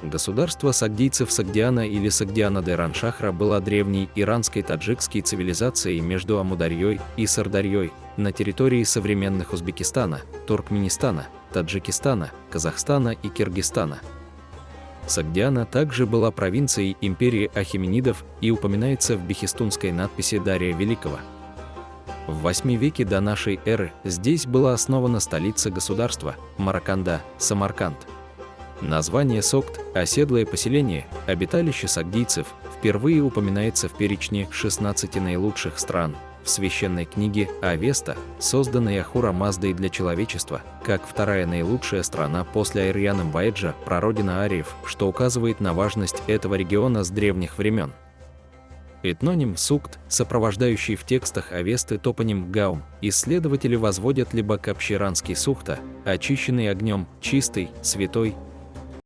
Государство сагдийцев Согдиана или Согдиана де Раншахра было древней иранской таджикской цивилизацией между Амударьей и Сырдарьей на территории современных Узбекистана, Туркменистана, Таджикистана, Казахстана и Киргизстана. Согдиана также была провинцией империи ахеменидов и упоминается в бехистунской надписи Дария Великого. В VIII веке до нашей эры здесь была основана столица государства – Мараканда, Самарканд. Название Согд, оседлое поселение, обиталище сагдийцев, впервые упоминается в перечне 16 наилучших стран в священной книге Авеста, созданной Ахура Маздой для человечества, как вторая наилучшая страна после Айрьяном Ваэджа, прародина ариев, что указывает на важность этого региона с древних времен. Этноним Сугд, сопровождающий в текстах Авесты топоним Гаум, исследователи возводят либо к общеиранский Сухта, очищенный огнем, чистый, святой,